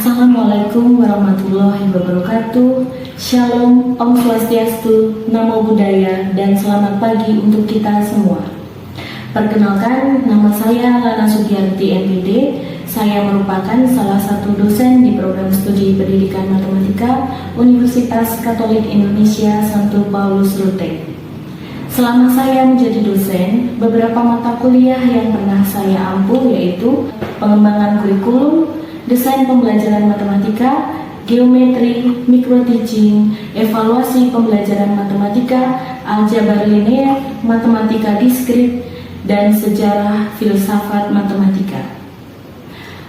Assalamualaikum warahmatullahi wabarakatuh. Shalom, Om Swastiastu, Namo Buddhaya, dan selamat pagi untuk kita semua. Perkenalkan, nama saya Lana Sugiarti MPD. Saya merupakan salah satu dosen di program studi pendidikan matematika Universitas Katolik Indonesia Santo Paulus Ruteng. Selama saya menjadi dosen, beberapa mata kuliah yang pernah saya ampuh yaitu pengembangan kurikulum, desain pembelajaran matematika, geometri, microteaching, evaluasi pembelajaran matematika, aljabar linear, matematika diskrit, dan sejarah filsafat matematika.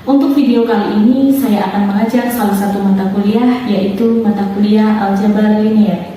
Untuk video kali ini, saya akan mengajar salah satu mata kuliah, yaitu mata kuliah aljabar linear.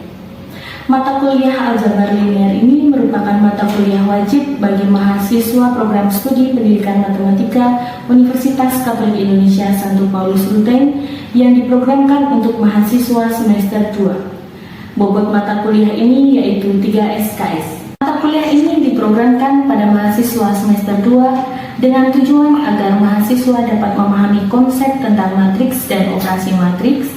Mata kuliah aljabar linear ini merupakan mata kuliah wajib bagi mahasiswa program studi pendidikan matematika Universitas Katolik Indonesia Santo Paulus Ruteng yang diprogramkan untuk mahasiswa semester 2. Bobot mata kuliah ini yaitu 3 SKS. Mata kuliah ini diprogramkan pada mahasiswa semester 2 dengan tujuan agar mahasiswa dapat memahami konsep tentang matriks dan operasi matriks,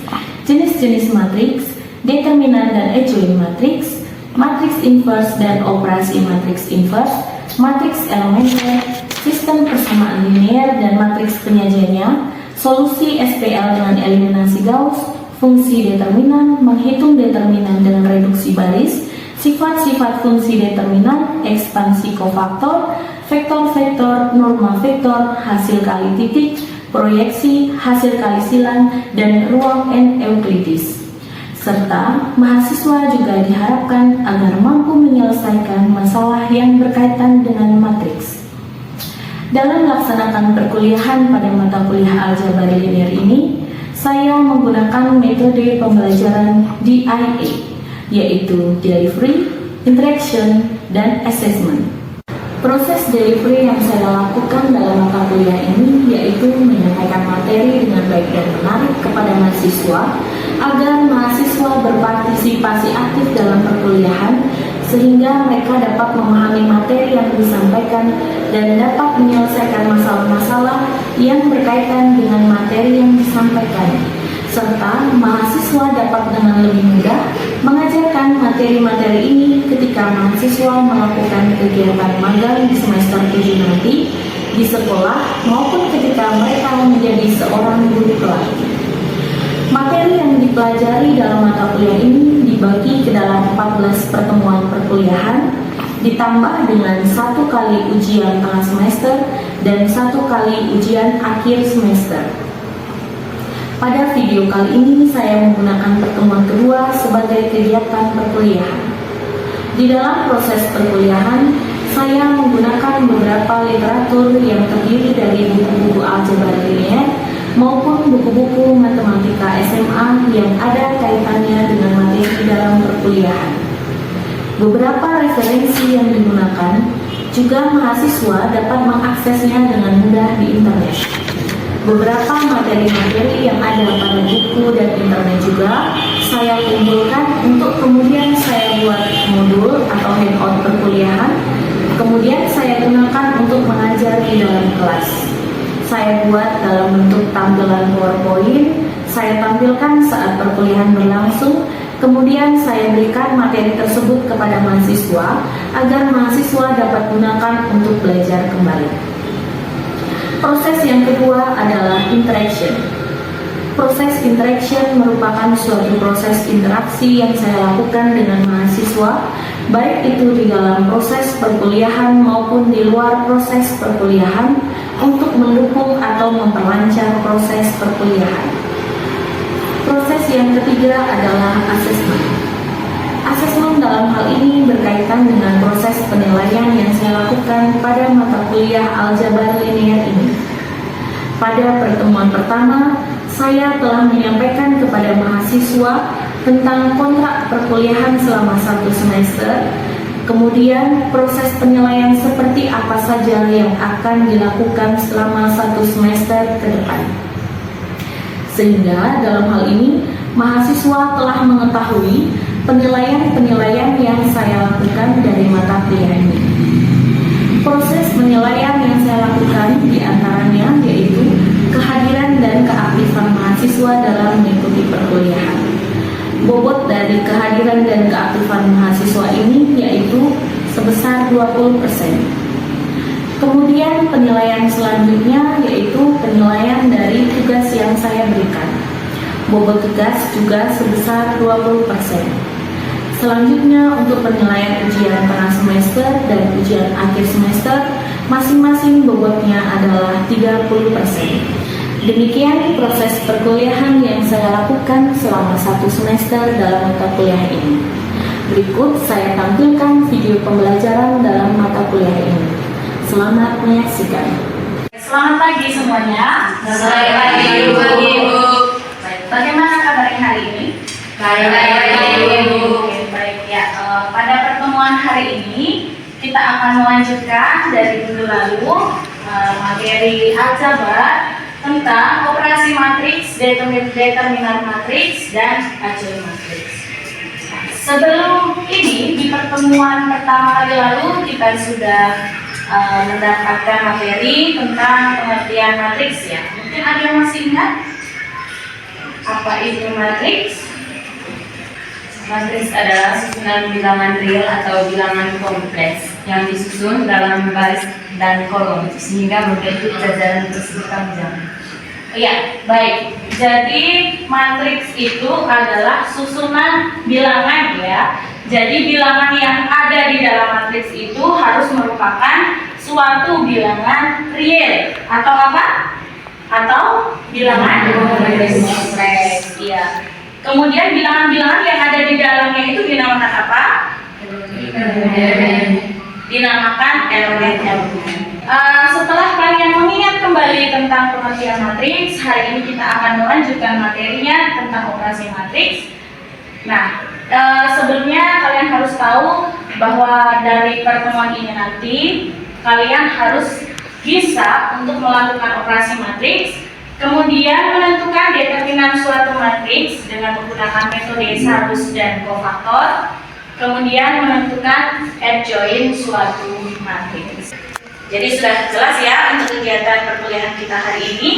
jenis-jenis matriks, determinan dan adjoint matriks, matriks inverse dan operasi matriks inverse, matriks elementer, sistem persamaan linear dan matriks penyajiannya, solusi SPL dengan eliminasi Gauss, fungsi determinan, menghitung determinan dengan reduksi baris, sifat-sifat fungsi determinan, ekspansi kofaktor, vektor-vektor, norma vektor, hasil kali titik, proyeksi, hasil kali silang, dan ruang N Euklidis. Serta mahasiswa juga diharapkan agar mampu menyelesaikan masalah yang berkaitan dengan matriks. Dalam melaksanakan perkuliahan pada mata kuliah aljabar linear ini, saya menggunakan metode pembelajaran DIA, yaitu Delivery, Interaction, dan Assessment. Proses delivery yang saya lakukan dalam mata kuliah ini yaitu menyampaikan materi dengan baik dan menarik kepada mahasiswa agar mahasiswa berpartisipasi aktif dalam perkuliahan sehingga mereka dapat memahami materi yang disampaikan dan dapat menyelesaikan masalah-masalah yang berkaitan dengan materi yang disampaikan, serta mahasiswa dapat dengan lebih mudah mengajarkan materi-materi ini ketika mahasiswa melakukan kegiatan magang di semester 7 nanti di sekolah maupun ketika mereka menjadi seorang guru pelatih. Materi yang dipelajari dalam mata kuliah ini dibagi ke dalam 14 pertemuan perkuliahan, ditambah dengan 1 kali ujian tengah semester dan 1 kali ujian akhir semester. Pada video kali ini saya menggunakan pertemuan kedua sebagai kegiatan perkuliahan. Di dalam proses perkuliahan, saya menggunakan beberapa literatur yang terdiri dari buku-buku aljabar linear maupun buku-buku matematika SMA yang ada kaitannya dengan materi dalam perkuliahan. Beberapa referensi yang digunakan juga mahasiswa dapat mengaksesnya dengan mudah di internet. Beberapa materi-materi yang ada pada buku dan internet juga saya kumpulkan untuk kemudian saya buat modul atau handout perkuliahan, kemudian saya gunakan untuk mengajar di dalam kelas. Saya buat dalam bentuk tampilan PowerPoint, saya tampilkan saat perkuliahan berlangsung, kemudian saya berikan materi tersebut kepada mahasiswa agar mahasiswa dapat gunakan untuk belajar kembali. Proses yang kedua adalah interaction. Proses interaction merupakan suatu proses interaksi yang saya lakukan dengan mahasiswa, baik itu di dalam proses perkuliahan maupun di luar proses perkuliahan, untuk mendukung atau memperlancar proses perkuliahan. Proses yang ketiga adalah assessment. Assessment dalam hal ini berkaitan dengan proses penilaian yang saya lakukan pada mata kuliah aljabar linear ini. Pada pertemuan pertama, saya telah menyampaikan kepada mahasiswa tentang kontrak perkuliahan selama 1 semester, kemudian proses penilaian seperti apa saja yang akan dilakukan selama 1 semester ke depan. Sehingga dalam hal ini, mahasiswa telah mengetahui penilaian-penilaian yang saya lakukan dari mata kuliah ini. Proses penilaian yang saya lakukan diantaranya yaitu kehadiran dan keaktifan mahasiswa kehadiran dan keaktifan mahasiswa ini yaitu sebesar 20%. Kemudian penilaian selanjutnya yaitu penilaian dari tugas yang saya berikan. Bobot tugas juga sebesar 20%. Selanjutnya untuk penilaian ujian tengah semester dan ujian akhir semester, masing-masing bobotnya adalah 30%. Demikian proses perkuliahan yang saya lakukan selama 1 semester dalam mata kuliah ini. Berikut saya tampilkan video pembelajaran dalam mata kuliah ini. Selamat menyaksikan. Selamat pagi semuanya. Selamat pagi, Ibu. Bagaimana kabarnya hari ini? Baik, Ibu. Oke, baik ya. Pada pertemuan hari ini kita akan melanjutkan dari minggu lalu materi aljabar tentang operasi matriks, determinan matriks, dan ajoin matriks. Sebelum ini di pertemuan pertama kali lalu kita sudah mendapatkan materi tentang pengertian matriks ya. Mungkin ada yang masih ingat apa itu matriks? Matriks adalah susunan bilangan real atau bilangan kompleks yang disusun dalam baris dan kolom sehingga membentuk jajaran tersebut panjang. Iya, baik. Jadi matriks itu adalah susunan bilangan ya. Jadi bilangan yang ada di dalam matriks itu harus merupakan suatu bilangan real atau apa? Atau bilangan kompleks. Iya. Kemudian bilangan-bilangan yang ada di dalamnya itu dinamakan apa? Dinamakan elemen-elemen. Setelah kalian mengingat kembali tentang pengertian matriks, hari ini kita akan melanjutkan materinya tentang operasi matriks. Nah, sebelumnya kalian harus tahu bahwa dari pertemuan ini nanti kalian harus bisa untuk melakukan operasi matriks, kemudian menentukan determinan suatu matriks dengan menggunakan metode Sarus dan kofaktor, kemudian menentukan adjoin suatu matriks. Jadi sudah jelas ya untuk kegiatan perkuliahan kita hari ini.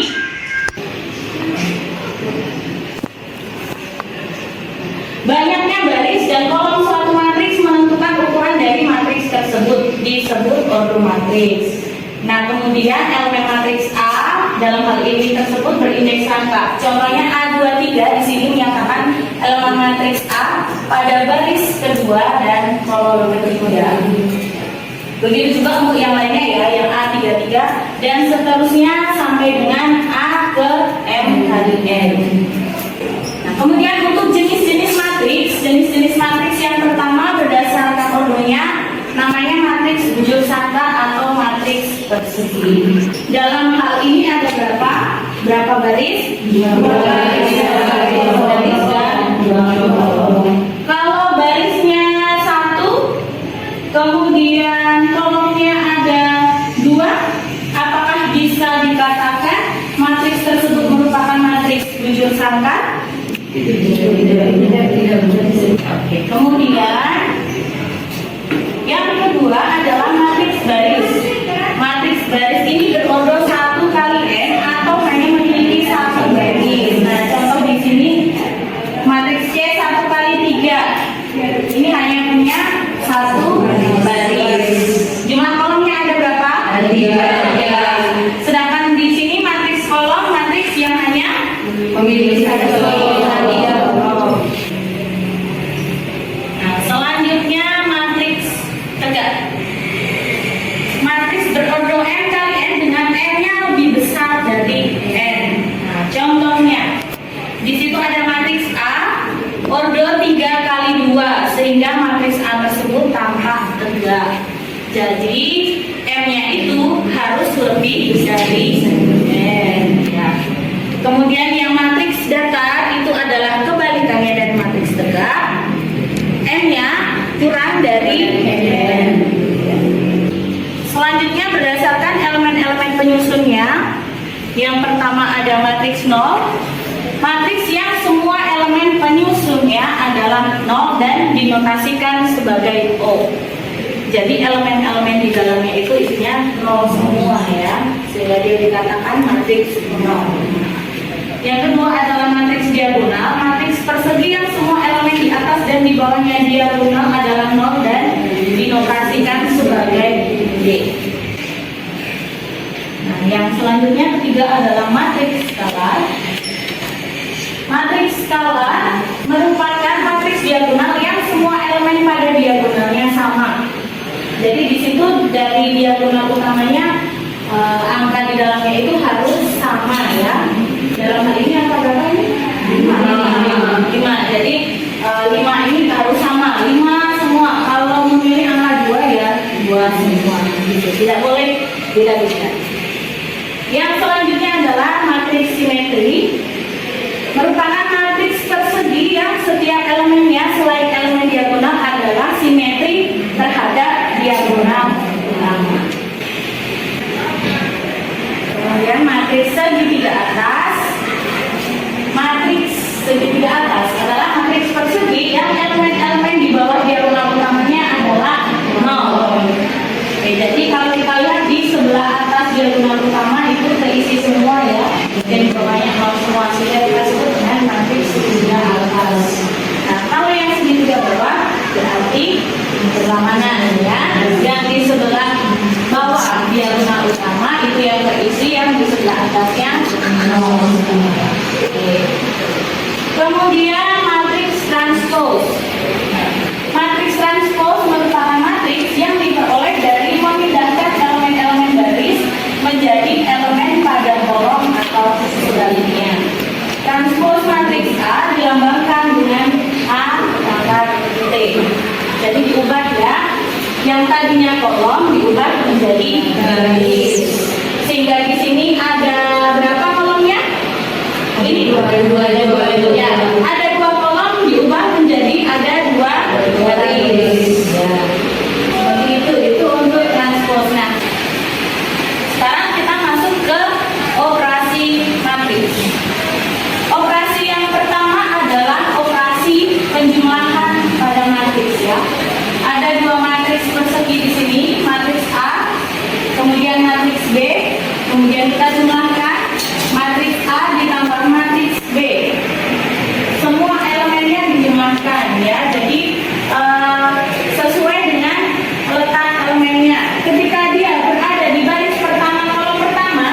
Banyaknya baris dan kolom suatu matriks menentukan ukuran dari matriks tersebut, disebut ordo matriks. Nah, kemudian elemen matriks A dalam hal ini tersebut berindeks angka. Contohnya A23 di sini menyatakan elemen matriks A pada baris kedua dan kolom ketiga. Begitu juga untuk yang lainnya ya, yang A33 dan seterusnya sampai dengan A ke M kali N. Nah, kemudian untuk jenis-jenis matriks yang pertama berdasarkan ordonya namanya matriks bujur sangka atau matriks persegi. Dalam hal ini ada berapa baris? 2 baris dan 2 kolom. Kalau barisnya 1, kemudian kolomnya ada 2, apakah bisa dikatakan matriks tersebut merupakan matriks bujur sangka? Tidak. Oke, kemudian yang kedua adalah matriks baris. Matriks baris ini berordo 1 kali N atau hanya memiliki 1 baris. Nah, contoh di sini matriks C 1 kali 3. Ini hanya punya 1 baris. Jumlah kolomnya ada berapa? Ada 3. Sedangkan di sini matriks kolom matriks yang hanya memiliki 1 kolom. Nah, selanjutnya matriks tegak. Matriks berordo N kali N dengan N-nya lebih besar dari N. Nah, contohnya di situ ada matriks A ordo 3 kali 2 sehingga matriks A tersebut tampak tegak. Jadi M-nya itu harus lebih dari N ya. Kemudian yang matriks datar itu adalah kebalikannya dari matriks tegak. M-nya kurang dari N. Selanjutnya berdasarkan elemen-elemen penyusunnya, yang pertama ada matriks 0, matriks yang semua elemen penyusunnya adalah 0 dan dinotasikan sebagai O. Jadi elemen-elemen di dalamnya itu isinya 0 semua ya, sehingga dia dikatakan matriks 0. Yang kedua adalah matriks diagonal, matriks persegi yang semua elemen di atas dan di bawahnya diagonal adalah 0 dan dinotasikan sebagai D. Nah, yang selanjutnya ketiga adalah matriks skalar. Matriks skalar merupakan matriks diagonal yang semua elemen pada diagonalnya sama. Jadi di situ dari diagonal utamanya angka di dalamnya itu harus sama ya. Dalam hal ini angka berapa ini? 5. Jadi 5 ini harus sama. 5 semua. Kalau memilih angka 2 ya 2 semua. Gitu. Tidak boleh beda-beda. Yang selanjutnya adalah matriks simetri. Merupakan matriks persegi yang setiap elemennya selain elemen diagonal adalah simetri terhadap diagonal utama. Kemudian matriks segitiga atas. Matriks segitiga atas adalah matriks persegi yang elemen-elemen di bawah diagonal utamanya adalah 0. Oke, jadi kalau kita lihat di sebelah atas diagonal utama itu terisi semua ya, dan di bawahnya 0 semua, sehingga kita sebut dengan matriks segitiga atas. Nah, kalau yang segitiga bawah berarti sebelah mana ya? Yang di sebelah bawah diagonal utama itu yang terisi, yang di sebelah atasnya 0. Oke. Kemudian matriks transpose. Matriks transpose merupakan matriks yang diperoleh dari memindahkan elemen-elemen baris menjadi elemen pada kolom atau sebaliknya. Transpose matriks A dilambangkan dengan A pangkat T. Jadi diubah ya, yang tadinya kolom diubah menjadi baris. Sehingga di sini ada berapa kolomnya? Ini dua ya. Ada 2 kolom diubah menjadi ada 2 baris. Ya. Seperti itu untuk transpose. Nah, sekarang kita masuk ke operasi matriks. Operasi yang pertama adalah operasi penjumlahan pada matriks ya. Ada 2 matriks persegi di sini, matriks A, kemudian matriks B, kemudian kita jumlahkan matriks A ditambah matriks B. Semua elemennya dijumlahkan ya. Jadi sesuai dengan letak elemennya. Ketika dia berada di baris pertama kolom pertama,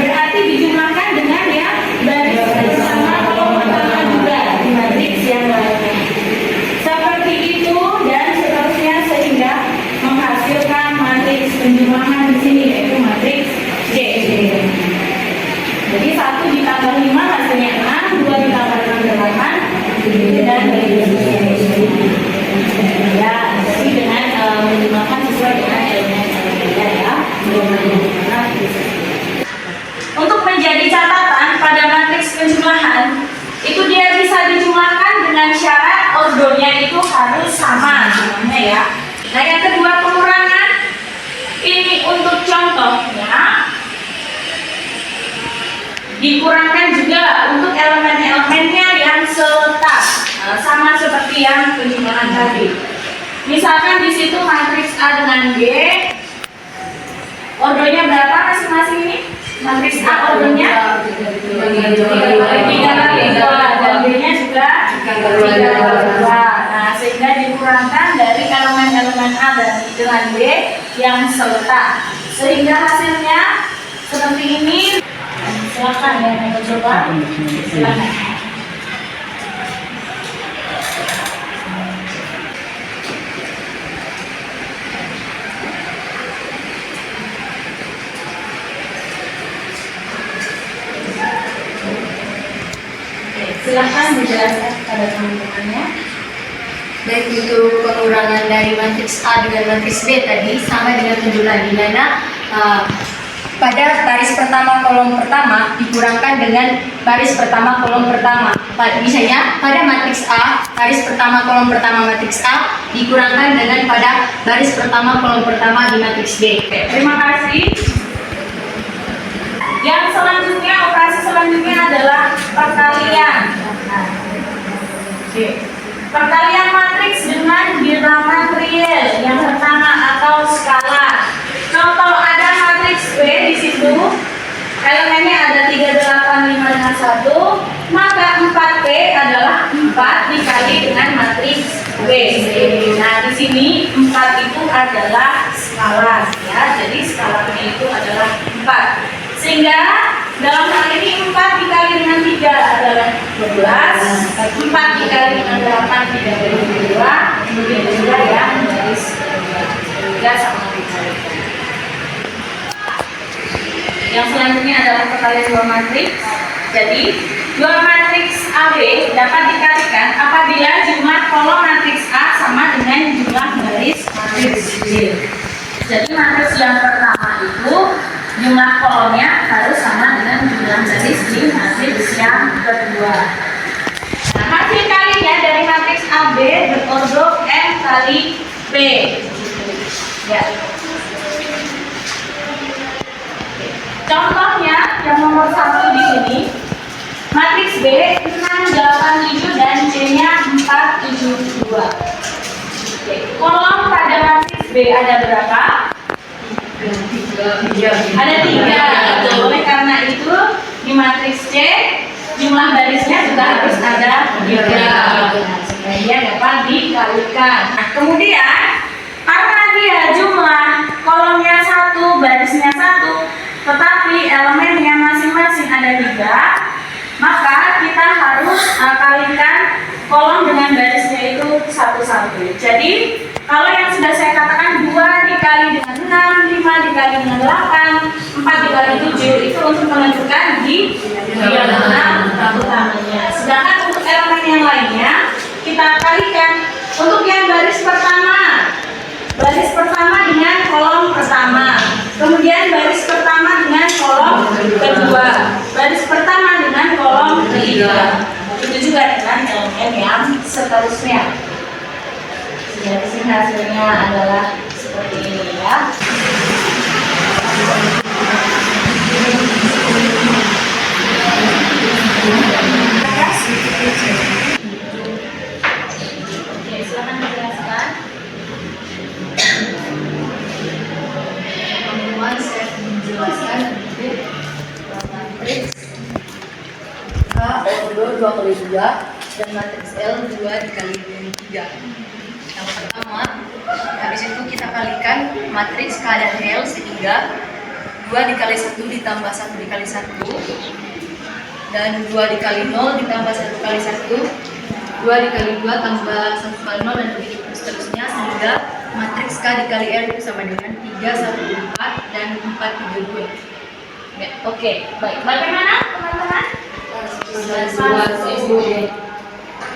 berarti dijumlahkan dengan ya baris pertama kolom pertama juga di matriks yang lainnya. Seperti itu dan seterusnya sehingga menghasilkan matriks penjumlahan di sini yaitu matriks J. Jadi 1 ditambah 5 hasilnya 6, 2 ditambah 6 8, dan ya, jadi dengan menggunakan sesuai dengan elemen-elemennya ya. Untuk menjadi catatan pada matriks penjumlahan, itu dia bisa dijumlahkan dengan syarat ordonya itu harus sama jumlahnya ya. Nah, yang kedua pengurangan. Ini untuk contohnya dikurangkan juga untuk elemen-elemennya yang seletak, sama seperti yang penjumlahan tadi. Misalkan di situ matriks A dengan B, ordonya berapa masing-masing ini? Matriks A ordonya 3 kali 2 dan B-nya juga 3 kali 2. Nah, sehingga dikurangkan dari elemen-elemen A dengan B yang seletak, sehingga hasilnya seperti ini. Silakan ya, mau coba. Silakan. Silakan dijelaskan pada teman-temannya. Baik, untuk pengurangan dari matriks A dengan matriks B tadi sama dengan penjumlahan, di mana pada baris pertama kolom pertama dikurangkan dengan baris pertama kolom pertama. Misalnya pada matriks A, baris pertama kolom pertama matriks A dikurangkan dengan pada baris pertama kolom pertama di matriks B. Terima kasih. Yang selanjutnya, operasi selanjutnya adalah perkalian. Perkalian matriks dengan bilangan real yang pertama atau skala. Contoh, ada matriks B di situ, elemennya ada 3, 8, 5 dengan 1, maka 4P adalah 4 dikali dengan matriks B. Nah, di sini 4 itu adalah skala ya. Jadi skalanya itu adalah 4. Sehingga dalam hal ini 4 dikali dengan 3 adalah 12. 4 dikali dengan 8 32. Kemudian juga ya garis 3 sama dikalikan. Yang selanjutnya adalah perkalian dua matriks. Jadi dua matriks AB dapat dikalikan apabila jumlah kolom matriks A sama dengan jumlah garis matriks B. Jadi matriks yang pertama itu jumlah kolomnya harus sama dengan jumlah garis di matriks yang kedua. Nah, hasil kalinya dari matriks AB berordo M kali B. Ya. Contohnya yang nomor 1 di sini, matriks B 687 dan C-nya 472. Oke. Kolom pada matriks B ada berapa? Ada 3. Oleh karena itu di matriks C jumlah barisnya juga harus ada 3. Supaya dapat dikalikan. Nah, kemudian karena dia jumlah kolomnya 1, barisnya 1, tetapi elemennya masing-masing ada 3, maka kita harus kalikan kolom dengan barisnya itu satu-satu. Jadi kalau yang sudah saya katakan 2 dikali dengan 6, 5 dikali dengan 8, 4 dikali 7 itu untuk menentukan di diagonal utamanya. Sedangkan untuk elemen yang lainnya kita kalikan. Untuk yang baris pertama dengan kolom pertama, kemudian baris pertama dengan kolom kedua, baris pertama dengan kolom ketiga, itu juga dengan elemen yang seterusnya. Jadi sini hasilnya adalah seperti ini ya. Oke, silakan dijelaskan. Teman-teman, saya menjelaskan matriks K ordo 2 kali 2 dan matriks L 2 dikali dengan 3. Yang pertama, habis itu kita kalikan matriks K dan L sehingga 2 dikali 1 ditambah 1 dikali 1 dan 2 dikali 0 ditambah 1 kali 1, 2 dikali 2 tambah 1 kali 0 dan begitu seterusnya sehingga matriks K dikali L itu sama dengan 3, 1, 4 dan 4, 3, 2. Ya, oke, baik. Bagaimana teman-teman?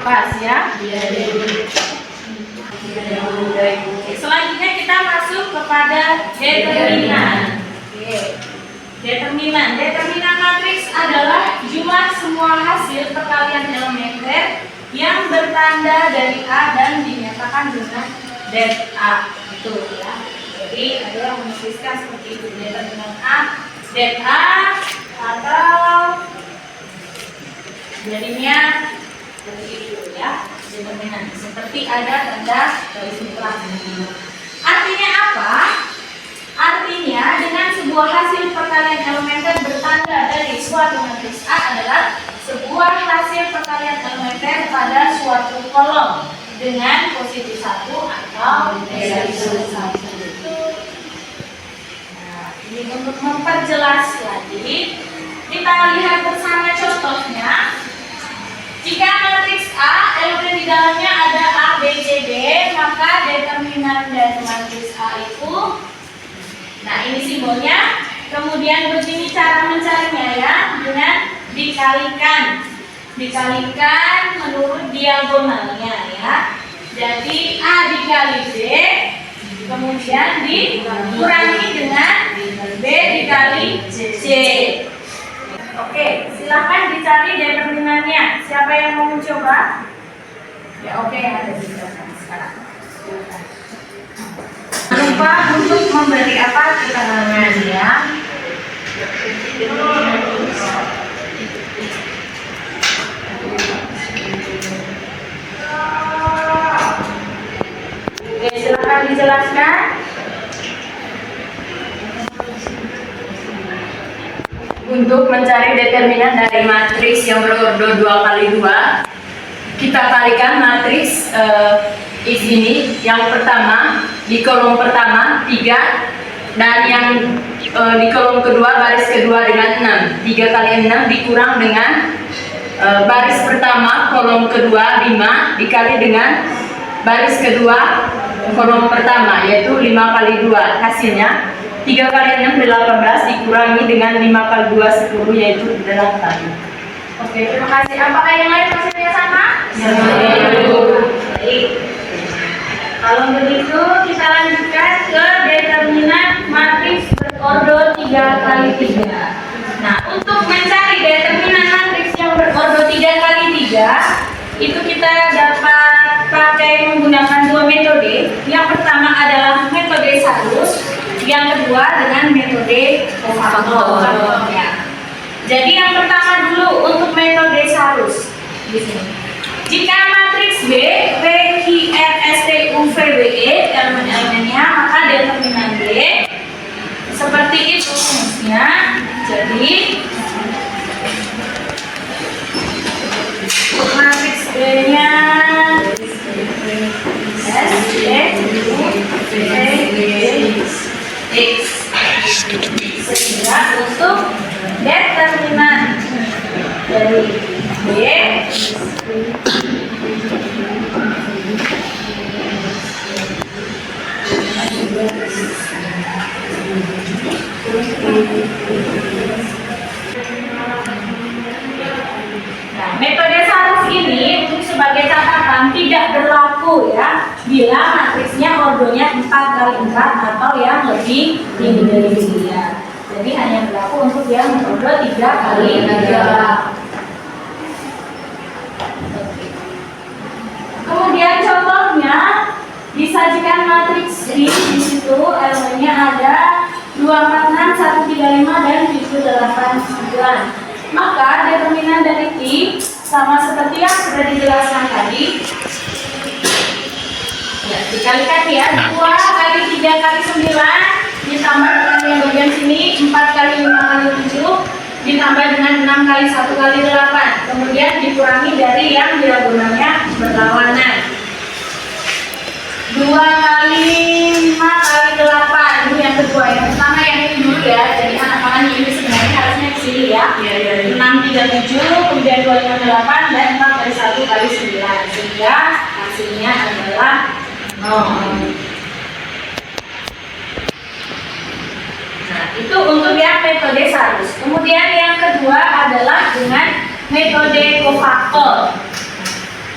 Pas ya? Oke, selanjutnya kita masuk kepada determinan. Oke. Determinan matriks adalah jumlah semua hasil perkalian elementer yang bertanda dari A dan dinyatakan dengan det A. Itu ya. Jadi ada yang menuliskan seperti itu, determinan A, det A, atau jadinya seperti itu ya. Determinan seperti ada tanda dari mutlak. Artinya apa? Artinya dengan sebuah hasil perkalian elementer bertanda dari suatu matriks A adalah sebuah hasil perkalian elementer pada suatu kolom dengan posisi 1 atau negatif 1. Nah, ini untuk memperjelas lagi, kita lihat bersama contohnya. Jika matriks A, elemen di dalamnya ada A, B, C, D, maka determinan dari matriks A itu, nah ini simbolnya, kemudian begini cara mencarinya ya, dengan dikalikan menurut diagonalnya ya. Jadi A dikali B, kemudian dikurangi dengan B dikali C. Oke, silakan dicari determinannya. Siapa yang mau mencoba? Ya oke, ada di belakang sekarang. Jangan lupa untuk memberi apa keterangan ya. Oke, silakan dijelaskan. Untuk mencari determinan dari matriks yang berordo 2 kali 2, kita kalikan matriks X ini yang pertama di kolom pertama 3 dan yang di kolom kedua baris kedua dengan 6. 3 kali 6 dikurang dengan baris pertama kolom kedua 5 dikali dengan baris kedua kolom pertama, yaitu 5 kali 2. Hasilnya 3 kali 6 18 dikurangi dengan 5 kali 2 10, yaitu 8. Oke, terima kasih. Apakah yang lain hasilnya sama? Baik. Kalau begitu kita lanjutkan ke determinan matriks berordo 3 kali 3. Nah, untuk mencari determinan matriks yang berordo 3 kali 3 itu kita dapat pakai menggunakan dua metode. Yang pertama adalah metode Sarus, yang kedua dengan metode kofaktor. Ya. Jadi yang pertama dulu untuk metode Sarus. Di sini. Jika matriks B, P, Q, R, S, T, U, V, W, E elemen-elemennya, maka determinan B seperti itu rumusnya. Jadi untuk matriks B-nya S, T, U, V, X. Sehingga untuk determinan dari B Nah, metode Sarus ini untuk sebagai catatan tidak berlaku ya bila matriksnya ordonya 4 kali 4 atau yang lebih tinggi dari dia. Jadi hanya berlaku untuk yang ordo 3 kali 3. Kemudian contohnya disajikan matriks B, di situ elemennya ada 2, 4, 6, 1, 3, 5 dan 7, 8, 9. Maka determinan dari T sama seperti yang sudah dijelaskan tadi. Ya, dikalikan ya, 2 kali 3 kali 9 ditambah dengan yang bagian sini 4 kali 5 kali 7 ditambah dengan 6 kali 1 kali 8. Kemudian dikurangi dari yang diagonalnya berlawanan. 2 kali 5 kali 8 ini yang kedua. Yang pertama yang ini dulu ya. Jadi anak-anak ini sebenarnya harusnya di sini ya. 6 3 7 kemudian 2 5 8 dan 4 kali 1 kali 9 sehingga hasilnya adalah 0. Nah, itu untuk yang metode Sarus. Kemudian yang kedua adalah dengan metode kofaktor.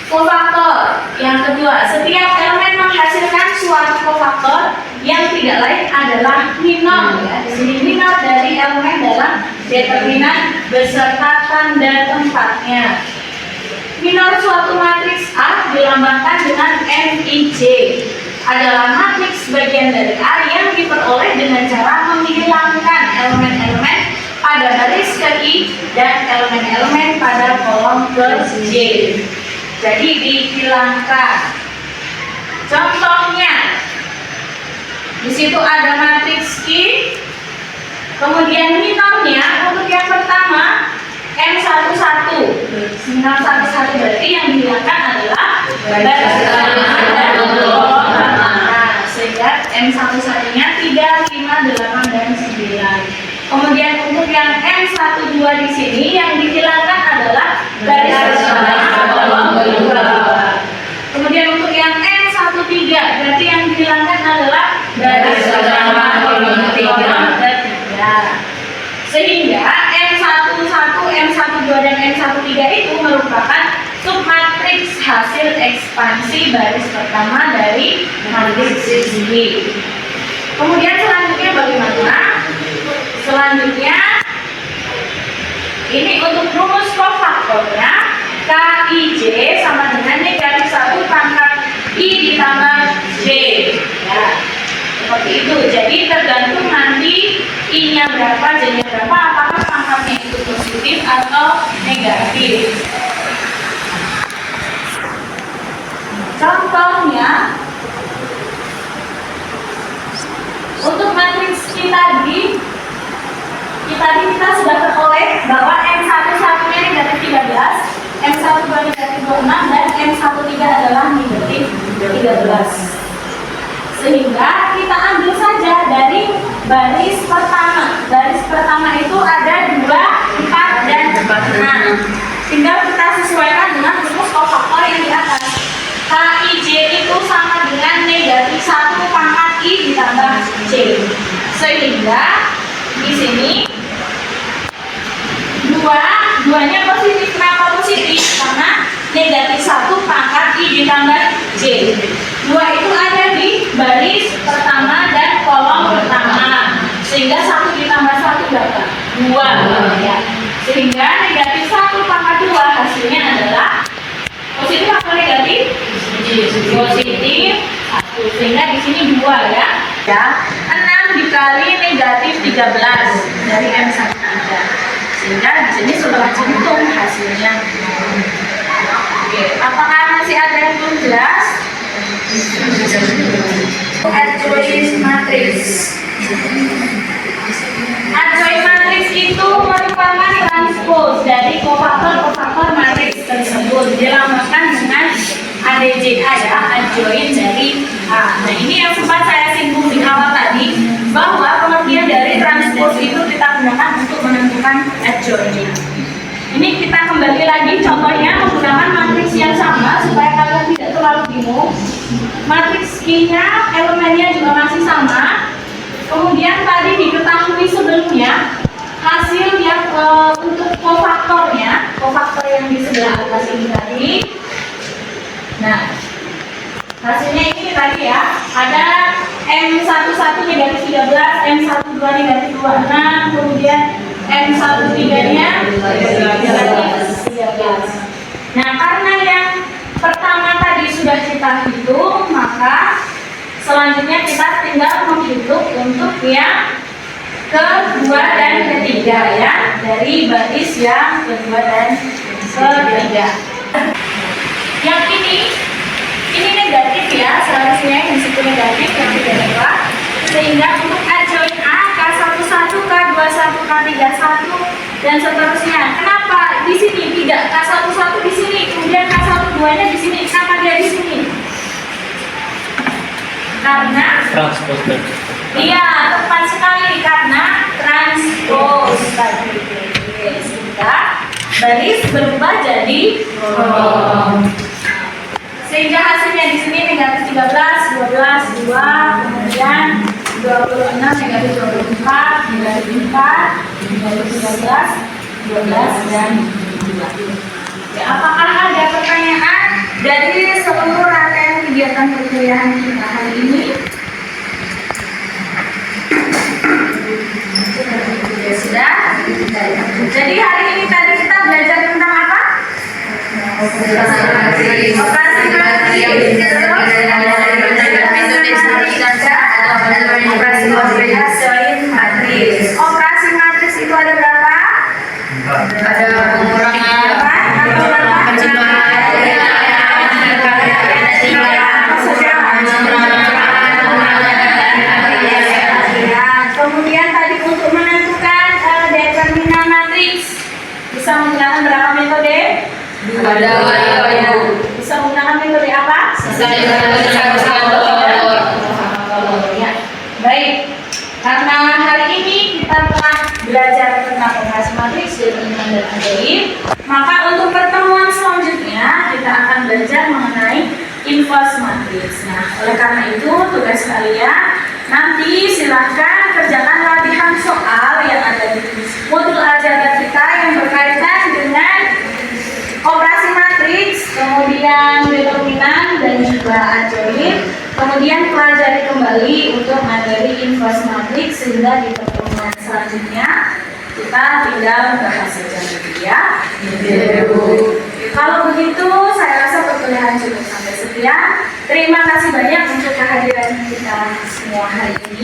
Kofaktor yang kedua, setiap elemen menghasilkan suatu kofaktor yang tidak lain adalah minor ya. Di sini minor dari elemen dalam determinan beserta tanda tempatnya. Minor suatu matriks A dilambangkan dengan MIJ adalah matriks bagian dari A yang diperoleh dengan cara menghilangkan elemen-elemen pada baris ke I dan elemen-elemen pada kolom ke J. Jadi dihilangkan. Contohnya, di situ ada matriks Q, kemudian minornya untuk yang pertama M11. Minor 11 berarti yang dihilangkan adalah baris pertama. Sehingga M11-nya 3, 5, 8 dan 9. Kemudian untuk yang M12 di sini yang dihilangkan adalah baris pertama. Kemudian untuk yang M13 berarti yang dihilangkan adalah baris pertama, kolom 3. Sehingga M11, M12 dan M13 itu merupakan submatriks hasil ekspansi baris pertama dari matriks ini. Kemudian selanjutnya bagaimana? Selanjutnya ini untuk rumus kofaktornya KIJ sama dengan negatif 1 pangkat I ditambah J ya, seperti itu. Jadi tergantung nanti I-nya berapa, J-nya berapa, apakah pangkatnya itu positif atau negatif. Contohnya untuk matriks kita sudah peroleh bahwa M11-nya negatif 13, M12 negatif 26 dan M13 adalah negatif 13. Sehingga kita ambil saja dari baris pertama. Baris pertama itu ada 2, 4, dan 6. Tinggal kita sesuaikan dengan rumus kofaktor yang di atas. KIJ itu sama dengan negatif 1 pangkat I ditambah J. Sehingga di sini 2-nya positif. Kenapa positif? Karena negatif 1 pangkat I ditambah J. 2 itu ada di baris pertama dan kolom pertama. Sehingga 1 ditambah 1 berapa? 2. Ya. Sehingga negatif 1 pangkat 2 hasilnya adalah positif atau negatif? Positif 1. Sehingga di sini 2 ya. 6 dikali negatif 13 dari M1 ada. Sehingga di sini sudah cantum hasilnya. Oke, apakah masih ada yang belum jelas? Adjoint matrix. Adjoint matrix itu merupakan transpose dari kofaktor matriks tersebut. Dilambangkan dengan ADJA ya, adjoint dari A. Nah, ini yang sempat saya singgung di awal tadi, bahwa pengertian dari transpose itu kita gunakan untuk menentukan adjointnya. Ini kita kembali lagi contohnya menggunakan matriks yang sama supaya kalian tidak terlalu bingung. Matriks Q-nya elemennya juga masih sama. Kemudian tadi diketahui sebelumnya hasil yang untuk kofaktor yang di sebelah atas ini tadi. Nah, hasilnya ini tadi ya, ada M11 negatif 13, M12 negatif 26, kemudian M13-nya negatif 13. Nah, karena yang pertama tadi sudah kita hitung, maka selanjutnya kita tinggal menghitung untuk yang kedua dan ketiga ya, dari baris yang kedua dan ketiga. Yang ini negatif ya, seharusnya yang disitu negatif yang tidak lewat. Sehingga untuk adjoint A, K11, K21, K31 dan seterusnya. Kenapa di sini tidak K11 di sini, kemudian K12-nya di sini, kenapa dia di sini? Karena transpose. Iya, tepat sekali, karena transpose tadi. Sehingga baris berubah jadi kolom. Sehingga hasilnya di sini negatif 13, 12, 2, kemudian 26, negatif 24, negatif 4, negatif 13, 12, dan 2. Ya, apakah ada pertanyaan dari seluruh rangkaian kegiatan perkuliahan kita hari ini? Ya sudah. Jadi hari ini tadi kita belajar tentang apa? Operasi matriks. Operasi matriks itu ada berapa? Ada pengurangan, kemudian tadi untuk menentukan determinan matriks bisa menggunakan berapa metode? Bisa menggunakan metode apa? Ya. Baik, karena hari ini kita telah belajar tentang operasi matriks, determinan dan adjoint, maka untuk pertemuan selanjutnya kita akan belajar mengenai inverse matriks. Nah, oleh karena itu tugas kalian nanti silahkan kerjakan latihan soal yang ada di modul aljabar kita yang berkaitan dengan operasi matriks, kemudian determinan dan juga adjoint. Kemudian pelajari kembali untuk materi inverse matriks sehingga di pertemuan selanjutnya kita tinggal bahas saja ya. Kalau begitu saya rasa perkuliahan cukup sampai sekian. Terima kasih banyak untuk kehadiran kita semua hari ini.